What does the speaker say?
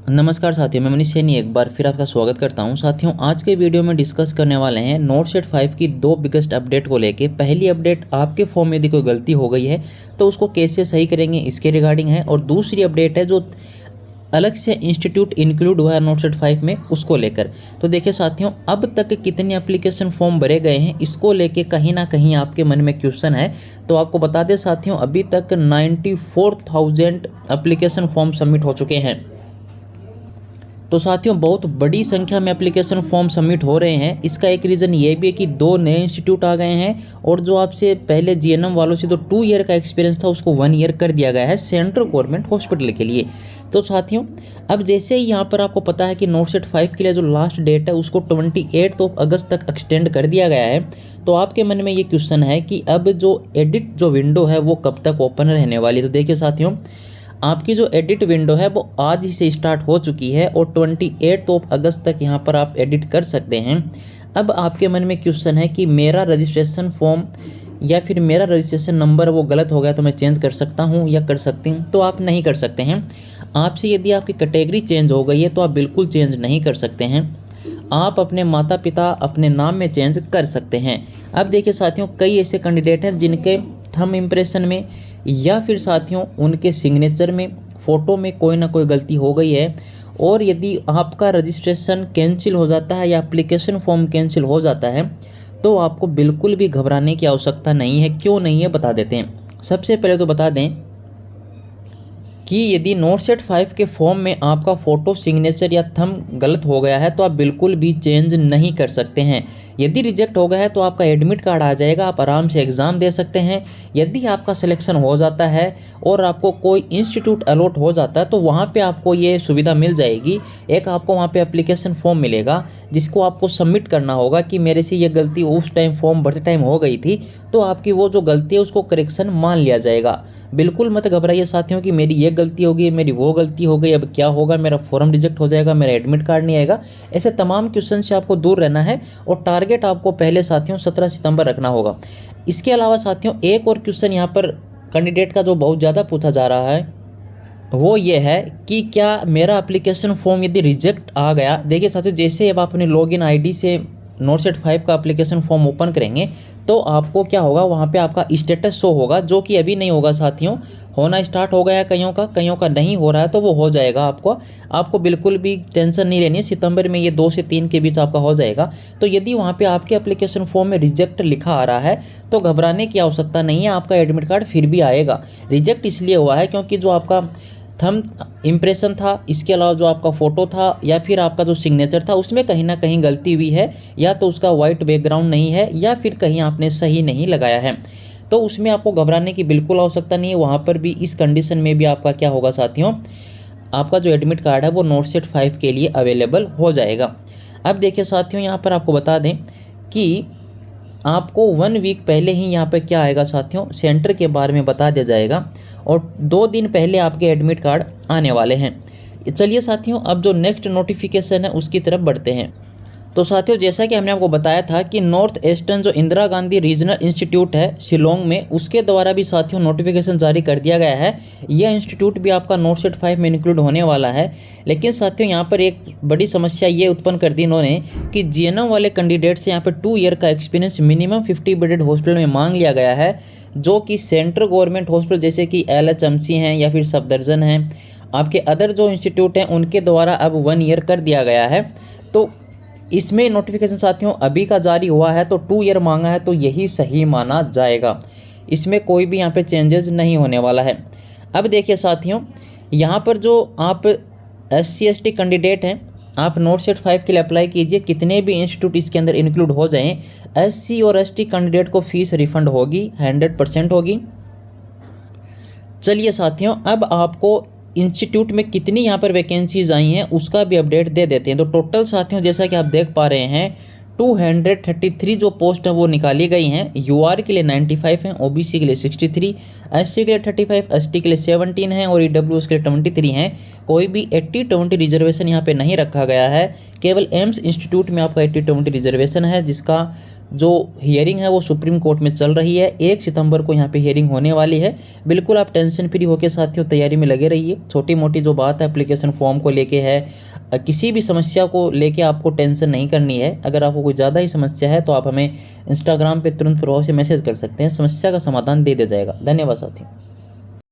नमस्कार साथियों, मैं मनीष सैनी एक बार फिर आपका स्वागत करता हूं। साथियों, आज के वीडियो में डिस्कस करने वाले हैं नोट सेट 5 की दो बिगेस्ट अपडेट को लेके। पहली अपडेट, आपके फॉर्म में यदि कोई गलती हो गई है तो उसको कैसे सही करेंगे, इसके रिगार्डिंग है। और दूसरी अपडेट है जो अलग से इंस्टीट्यूट इंक्लूड हुआ है नोट सेट 5 में, उसको लेकर। तो देखिए साथियों, अब तक कितने एप्लीकेशन फॉर्म भरे गए हैं, इसको लेके कहीं ना कहीं आपके मन में क्वेश्चन है। तो आपको बता दें साथियों, अभी तक 94,000 एप्लीकेशन फॉर्म सबमिट हो चुके हैं। तो साथियों, बहुत बड़ी संख्या में एप्लीकेशन फॉर्म सबमिट हो रहे हैं। इसका एक रीज़न ये भी है कि दो नए इंस्टीट्यूट आ गए हैं, और जो आपसे पहले जीएनएम वालों से जो 2 ईयर का एक्सपीरियंस था उसको 1 ईयर कर दिया गया है सेंट्रल गवर्नमेंट हॉस्पिटल के लिए। तो साथियों, अब जैसे ही यहाँ पर आपको पता है कि नोट सेट 5 के लिए जो लास्ट डेट है उसको 28 अगस्त तक एक्सटेंड कर दिया गया है। तो आपके मन में ये क्वेश्चन है कि अब जो एडिट जो विंडो है वो कब तक ओपन रहने वाली है। तो देखिए साथियों, आपकी जो एडिट विंडो है वो आज ही से स्टार्ट हो चुकी है, और 28 अगस्त तक यहाँ पर आप एडिट कर सकते हैं। अब आपके मन में क्वेश्चन है कि मेरा रजिस्ट्रेशन फॉर्म या फिर मेरा रजिस्ट्रेशन नंबर वो गलत हो गया तो मैं चेंज कर सकता हूँ या कर सकती हूँ। तो आप नहीं कर सकते हैं। आपसे यदि आपकी कैटेगरी चेंज हो गई है तो आप बिल्कुल चेंज नहीं कर सकते हैं। आप अपने माता पिता अपने नाम में चेंज कर सकते हैं। अब देखिए साथियों, कई ऐसे कैंडिडेट हैं जिनके थंब इम्प्रेशन में या फिर साथियों उनके सिग्नेचर में, फ़ोटो में कोई ना कोई गलती हो गई है। और यदि आपका रजिस्ट्रेशन कैंसिल हो जाता है या एप्लीकेशन फॉर्म कैंसिल हो जाता है तो आपको बिल्कुल भी घबराने की आवश्यकता नहीं है। क्यों नहीं है, बता देते हैं। सबसे पहले तो बता दें कि यदि नोट सेट 5 के फॉर्म में आपका फ़ोटो, सिग्नेचर या थंब गलत हो गया है तो आप बिल्कुल भी चेंज नहीं कर सकते हैं। यदि रिजेक्ट हो गया है तो आपका एडमिट कार्ड आ जाएगा, आप आराम से एग्ज़ाम दे सकते हैं। यदि आपका सिलेक्शन हो जाता है और आपको कोई इंस्टीट्यूट अलॉट हो जाता है तो वहाँ पे आपको ये सुविधा मिल जाएगी। एक आपको वहाँ पे एप्लीकेशन फॉर्म मिलेगा जिसको आपको सबमिट करना होगा कि मेरे से ये गलती उस टाइम फॉर्म भरते टाइम हो गई थी, तो आपकी वो जो गलती है उसको करेक्शन मान लिया जाएगा। बिल्कुल मत घबराइए साथियों कि मेरी ये गलती हो गई, मेरी वो गलती हो गई, अब क्या होगा, मेरा फॉर्म रिजेक्ट हो जाएगा, मेरा एडमिट कार्ड नहीं आएगा। ऐसे तमाम क्वेश्चन से आपको दूर रहना है, और टारगेट आपको पहले साथियों 17 सितंबर रखना होगा। इसके अलावा साथियों, एक और क्वेश्चन यहाँ पर कैंडिडेट का जो बहुत ज़्यादा पूछा जा रहा है वो ये है कि क्या मेरा एप्लीकेशन फॉर्म यदि रिजेक्ट आ गया। देखिए साथियों, जैसे अब आप अपने लॉगिन आईडी से नोट सेट 5 का एप्लीकेशन फॉर्म ओपन करेंगे तो आपको क्या होगा, वहाँ पे आपका स्टेटस शो होगा, जो कि अभी नहीं होगा साथियों। होना स्टार्ट हो गया है कईयों का नहीं हो रहा है, तो वो हो जाएगा। आपको बिल्कुल भी टेंशन नहीं लेनी है। सितंबर में ये 2 से 3 के बीच आपका हो जाएगा। तो यदि वहाँ पे आपके एप्लीकेशन फॉर्म में रिजेक्ट लिखा आ रहा है तो घबराने की आवश्यकता नहीं है, आपका एडमिट कार्ड फिर भी आएगा। रिजेक्ट इसलिए हुआ है क्योंकि जो आपका थंब इम्प्रेशन था, इसके अलावा जो आपका फ़ोटो था या फिर आपका जो सिग्नेचर था उसमें कहीं ना कहीं गलती हुई है, या तो उसका वाइट बैकग्राउंड नहीं है या फिर कहीं आपने सही नहीं लगाया है। तो उसमें आपको घबराने की बिल्कुल आवश्यकता नहीं है। वहाँ पर भी इस कंडीशन में भी आपका क्या होगा साथियों, आपका जो एडमिट कार्ड है वो नोट सेट 5 के लिए अवेलेबल हो जाएगा। अब देखिए साथियों, यहाँ पर आपको बता दें कि आपको 1 वीक पहले ही यहाँ पर क्या आएगा साथियों, सेंटर के बारे में बता दिया जाएगा, और 2 दिन पहले आपके एडमिट कार्ड आने वाले हैं। चलिए साथियों, अब जो नेक्स्ट नोटिफिकेशन है उसकी तरफ बढ़ते हैं। तो साथियों, जैसा कि हमने आपको बताया था कि नॉर्थ ईस्टर्न जो इंदिरा गांधी रीजनल इंस्टीट्यूट है शिलोंग में, उसके द्वारा भी साथियों नोटिफिकेशन जारी कर दिया गया है। यह इंस्टीट्यूट भी आपका नोट सेट 5 में इंक्लूड होने वाला है। लेकिन साथियों, यहाँ पर एक बड़ी समस्या ये उत्पन्न कर दी इन्होंने कि जीएनएम वाले कैंडिडेट से यहाँ पर 2 ईयर का एक्सपीरियंस मिनिमम 50 बेडेड हॉस्पिटल में मांग लिया गया है, जो कि सेंट्रल गवर्नमेंट हॉस्पिटल जैसे कि LHMC हैं या फिर सफदरजन हैं, आपके अदर जो इंस्टीट्यूट हैं उनके द्वारा अब 1 ईयर कर दिया गया है। तो इसमें नोटिफिकेशन साथियों अभी का जारी हुआ है, तो 2 ईयर मांगा है तो यही सही माना जाएगा। इसमें कोई भी यहाँ पे चेंजेस नहीं होने वाला है। अब देखिए साथियों, यहाँ पर जो आप SC ST कैंडिडेट हैं, आप नोट सेट 5 के लिए अप्लाई कीजिए। कितने भी इंस्टीट्यूट इसके अंदर इंक्लूड हो जाएं, SC और ST कैंडिडेट को फीस रिफंड होगी, 100% होगी। चलिए साथियों, अब आपको इंस्टीट्यूट में कितनी यहाँ पर वैकेंसीज आई हैं उसका भी अपडेट दे देते हैं। तो टोटल साथियों, जैसा कि आप देख पा रहे हैं, 233 जो पोस्ट हैं वो निकाली गई हैं। UR के लिए 95 हैं, OBC के लिए 63, SC के लिए 35, ST के लिए 17 हैं और EWS के लिए 23 हैं। कोई भी 80-20 रिजर्वेशन यहाँ पे नहीं रखा गया है केवल एम्स इंस्टीट्यूट में आपका 80-20 रिजर्वेशन है, जिसका जो हियरिंग है वो सुप्रीम कोर्ट में चल रही है। 1 सितंबर को यहाँ पे हियरिंग होने वाली है। बिल्कुल आप टेंशन फ्री होकर साथियों तैयारी में लगे रहिए। छोटी मोटी जो बात है एप्लीकेशन फॉर्म को लेके है, किसी भी समस्या को लेके आपको टेंशन नहीं करनी है। अगर आपको कोई ज़्यादा ही समस्या है तो आप हमें इंस्टाग्राम पे तुरंत प्रभाव से मैसेज कर सकते हैं, समस्या का समाधान दे दिया जाएगा। धन्यवाद साथियों।